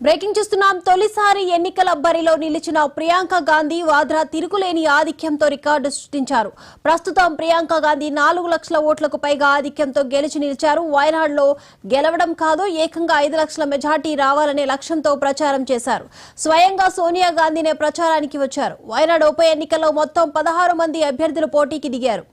Breaking చూస్తున్నాం. తొలిసారి ఎన్నికల బరిలో నిలిచిన ప్రియాంక గాంధీ వాద్రా తిరుగులేని ఆధిక్యంతో రికార్డు సృష్టించారు. ప్రస్తుతం ప్రియాంక గాంధీ 4 లక్షల ఓట్లకు పైగా ఆధిక్యంతో గెలిచి నిలిచారు. వయనాడులో గెలవడం కాదు, ఏకంగా 5 లక్షల మెజార్టీ రావాలనే లక్ష్యంతో ప్రచారం చేశారు. స్వయంగా సోనియా గాంధీనే ప్రచారానికి వచ్చారు. వయనాడు ఉప ఎన్నికల్లో మొత్తం 16 మంది అభ్యర్థులు పోటీకి దిగారు.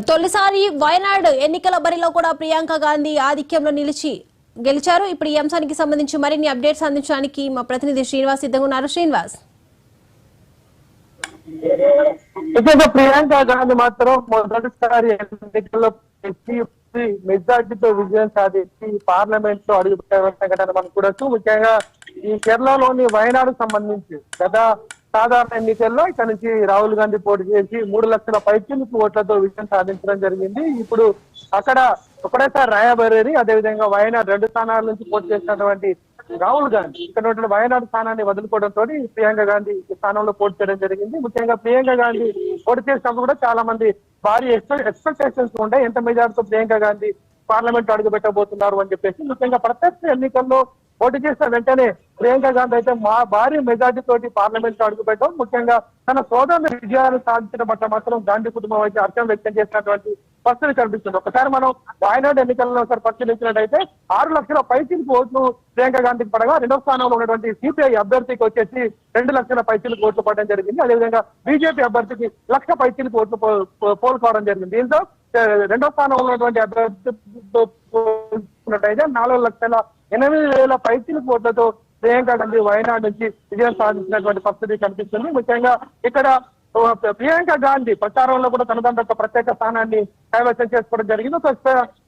తొలిసారి వయనాడ్ ఎన్నికల బరిలో కూడా ప్రియాంక గాంధీ ఆధిక్యంలో నిలిచి గెలిచారు. ఇప్పుడు ఈ అంశానికి సంబంధించి మరిన్ని అప్డేట్స్ అందించడానికి మా ప్రతినిధి శ్రీనివాస్ సిద్ధంగా ఉన్నారు. శ్రీనివాస్, ప్రియాంక గాంధీ మాత్రం మొదటిసారి ఎన్నికల్లో మెజార్టీతో విజయం సాధించి పార్లమెంట్ లో అడుగుపెట్టిన సంఘటన మనం చూడొచ్చు. ముఖ్యంగా ఈ కేరళలోని వయనాడు సంబంధించి గత సాధారణ ఎన్నికల్లో ఇక్కడ నుంచి రాహుల్ గాంధీ పోటీ చేసి 3 లక్షల పైచిలకు ఓట్లతో విజయం సాధించడం జరిగింది. ఇప్పుడు అక్కడ ఒకటేసారి రాయబరేలి, అదేవిధంగా వయనాడు 2 స్థానాల నుంచి పోటీ చేసినటువంటి రాహుల్ గాంధీ ఇక్కడ వయనాడు స్థానాన్ని వదులుకోవడంతో ప్రియాంక గాంధీ ఈ స్థానంలో పోటీ చేయడం జరిగింది. ముఖ్యంగా ప్రియాంక గాంధీ పోటీ చేసినప్పుడు కూడా చాలా మంది భారీ ఎక్స్పెక్టేషన్స్ ఉంటాయి, ఎంత మెజార్టీతో ప్రియాంక గాంధీ పార్లమెంట్ అడుగు పెట్టబోతున్నారు అని చెప్పేసి. ముఖ్యంగా ప్రత్యక్ష ఎన్నికల్లో పోటీ చేసిన వెంటనే ప్రియాంక గాంధీ అయితే భారీ మెజార్టీ తోటి పార్లమెంట్ అడుగు పెట్టడం, ముఖ్యంగా తన సోదరుని విజయాలు సాధించడం పట్ల మాత్రం గాంధీ కుటుంబం అయితే హర్షం వ్యక్తం చేసినటువంటి పరిస్థితి కనిపిస్తుంది. ఒకసారి మనం వయనాడు ఎన్నికల్లో ఒకసారి పరిశీలించినట్టయితే 6 లక్షల పైచిలకు ఓట్లు ప్రియాంక గాంధీకి పడగా రెండో స్థానంలో ఉన్నటువంటి సిపిఐ అభ్యర్థికి వచ్చేసి 2 లక్షల పైచిలకు ఓట్లు పడడం జరిగింది. అదేవిధంగా బీజేపీ అభ్యర్థికి 1 లక్ష పైచిలకు ఓట్లు పోల్కోవడం జరిగింది. దీంతో రెండో స్థానంలో ఉన్నటువంటి అభ్యర్థితో పోల్చుకున్నట్టయితే 4,08,000 పైచిలకు ఓట్లతో ప్రియాంక గాంధీ వయనాడు నుంచి విజయం సాధించినటువంటి పరిస్థితి కనిపిస్తుంది. ముఖ్యంగా ఇక్కడ ప్రియాంక గాంధీ ప్రచారంలో కూడా తనదంత ఒక ప్రత్యేక స్థానాన్ని కైవసం చేసుకోవడం జరిగింది.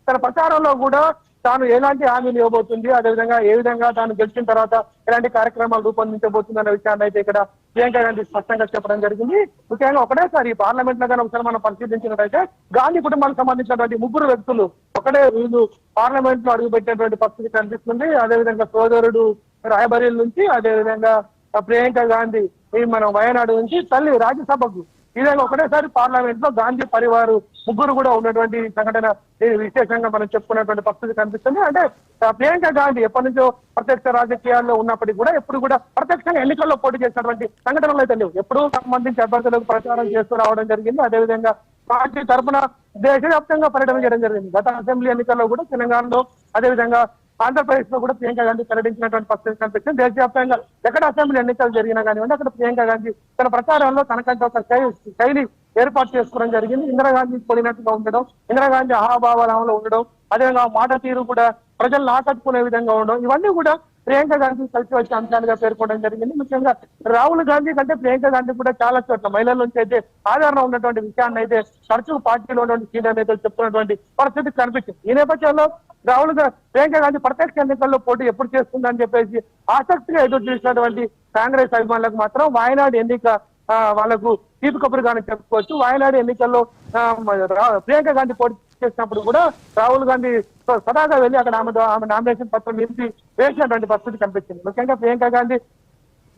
తన ప్రచారంలో కూడా తాను ఎలాంటి హామీలు ఇవ్వబోతుంది, అదేవిధంగా ఏ విధంగా తాను గెలిచిన తర్వాత ఎలాంటి కార్యక్రమాలు రూపొందించబోతుంది అనే విషయాన్ని అయితే ఇక్కడ ప్రియాంక గాంధీ స్పష్టంగా చెప్పడం జరిగింది. ముఖ్యంగా ఒకటేసారి పార్లమెంట్ లో కానీ ఒకసారి మనం పరిశీలించినట్టయితే గాంధీ కుటుంబానికి సంబంధించినటువంటి 3 వ్యక్తులు ఒకటే వీళ్ళు పార్లమెంట్ లో అడుగుపెట్టినటువంటి పరిస్థితి కనిపిస్తుంది. అదేవిధంగా సోదరుడు రాయబరేలి నుంచి, అదేవిధంగా ప్రియాంక గాంధీ మనం వయనాడు నుంచి తల్లి రాజ్యసభకు ఈ విధంగా ఒకటేసారి పార్లమెంట్ లో గాంధీ పరివారు 3 కూడా ఉన్నటువంటి సంఘటన విశేషంగా మనం చెప్పుకున్నటువంటి పరిస్థితి కనిపిస్తుంది. అంటే ప్రియాంక గాంధీ ఎప్పటి నుంచో ప్రత్యక్ష రాజకీయాల్లో ఉన్నప్పటికీ కూడా ఎప్పుడు కూడా ప్రత్యక్షంగా ఎన్నికల్లో పోటీ చేసినటువంటి సంఘటనలు అయితే లేవు. ఎప్పుడూ సంబంధించి అభ్యర్థులకు ప్రచారం చేస్తూ రావడం జరిగింది. అదేవిధంగా పార్టీ తరఫున దేశవ్యాప్తంగా పర్యటన చేయడం జరిగింది. గత అసెంబ్లీ ఎన్నికల్లో కూడా తెలంగాణలో, అదేవిధంగా ఆంధ్రప్రదేశ్ లో కూడా ప్రియాంక గాంధీ పర్యటించినటువంటి పరిస్థితి కనిపిస్తుంది. దేశవ్యాప్తంగా ఎక్కడ అసెంబ్లీ ఎన్నికలు జరిగినా కానివ్వండి అక్కడ ప్రియాంక గాంధీ తన ప్రచారంలో తనకంటే ఒక శైలి ఏర్పాటు చేసుకోవడం జరిగింది. ఇందిరాగాంధీ పోలినట్టుగా ఉండడం, ఇందిరాగాంధీ అహాభావాలంలో ఉండడం, అదేవిధంగా మాట తీరు కూడా ప్రజలను ఆకట్టుకునే విధంగా ఉండడం, ఇవన్నీ కూడా ప్రియాంక గాంధీ కలిసి వచ్చే అంశాలుగా పేర్కొనడం జరిగింది. ముఖ్యంగా రాహుల్ గాంధీ కంటే ప్రియాంక గాంధీ కూడా చాలా చోట్ల మహిళల నుంచి అయితే ఆదరణ ఉన్నటువంటి విషయాన్ని అయితే తరచూ పార్టీలో ఉన్నటువంటి సీనియర్ నేతలు చెప్తున్నటువంటి పరిస్థితి కనిపించింది. ఈ నేపథ్యంలో ప్రియాంక గాంధీ ప్రత్యక్ష ఎన్నికల్లో పోటీ ఎప్పుడు చేస్తుందని చెప్పేసి ఆసక్తిగా ఎదురు చూసినటువంటి కాంగ్రెస్ అభిమానులకు మాత్రం వయనాడు ఎన్నిక వాళ్లకు తీపి కబురుగానే చెప్పుకోవచ్చు. వయనాడు ఎన్నికల్లో ప్రియాంక గాంధీ పోటీ చేసినప్పుడు కూడా రాహుల్ గాంధీ సదాగా వెళ్ళి అక్కడ ఆమె నామినేషన్ పత్రం నింపి వేసినటువంటి పరిస్థితి కనిపించింది. ముఖ్యంగా ప్రియాంక గాంధీ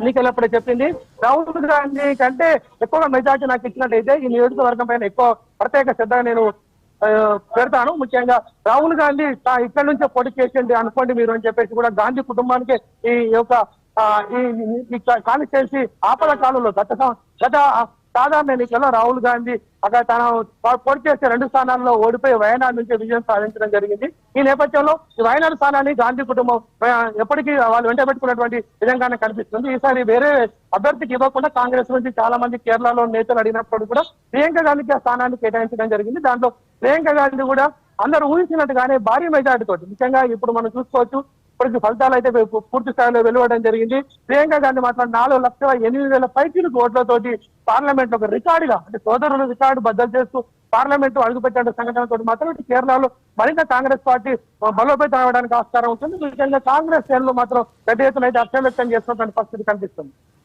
ఎన్నికలప్పుడే చెప్పింది, రాహుల్ గాంధీ కంటే ఎక్కువగా మెజార్టీ నాకు ఇచ్చినట్టయితే ఈ నియోజకవర్గం పైన ఎక్కువ ప్రత్యేక శ్రద్ధ నేను పెడతాను. ముఖ్యంగా రాహుల్ గాంధీ ఇక్కడ నుంచే పోటీ చేసింది అనుకోండి మీరు అని చెప్పేసి కూడా గాంధీ కుటుంబానికి ఈ యొక్క ఈ కాన్స్టిట్యున్సీ ఆపద కాలంలో గత సాధారణ ఎన్నికల్లో రాహుల్ గాంధీ అక్కడ తన పోటీ చేసే 2 స్థానాల్లో ఓడిపోయి వయనాడు నుంచి విజయం సాధించడం జరిగింది. ఈ నేపథ్యంలో ఈ వయనాడు స్థానాన్ని గాంధీ కుటుంబం ఎప్పటికీ వాళ్ళు వెంట పెట్టుకున్నటువంటి విధంగానే కనిపిస్తుంది. ఈసారి వేరే అభ్యర్థికి ఇవ్వకుండా కాంగ్రెస్ నుంచి చాలా మంది కేరళలో నేతలు అడిగినప్పుడు కూడా ప్రియాంక గాంధీకి ఆ స్థానాన్ని కేటాయించడం జరిగింది. దాంట్లో ప్రియాంక గాంధీ కూడా అందరూ ఊహించినట్టుగానే భారీ మెజార్టీ తోటి, ముఖ్యంగా ఇప్పుడు మనం చూసుకోవచ్చు ఇప్పటికి ఫలితాలు అయితే పూర్తి స్థాయిలో వెలువడడం జరిగింది. ప్రియాంక గాంధీ మాత్రం 4,08,000 పైచిలకు ఓట్లతోటి పార్లమెంట్ ఒక రికార్డుగా, అంటే సోదరులు రికార్డు బద్దలు చేస్తూ పార్లమెంట్ అడుగుపెట్టే సంఘటనతో మాత్రం కేరళలో మరింత కాంగ్రెస్ పార్టీ బలోపేతం అవడానికి ఆస్కారం ఉంటుంది. ముఖ్యంగా కాంగ్రెస్ శ్రేణులు మాత్రం పెద్ద ఎత్తున అయితే హర్షం వ్యక్తం చేస్తున్నటువంటి పరిస్థితి కనిపిస్తుంది.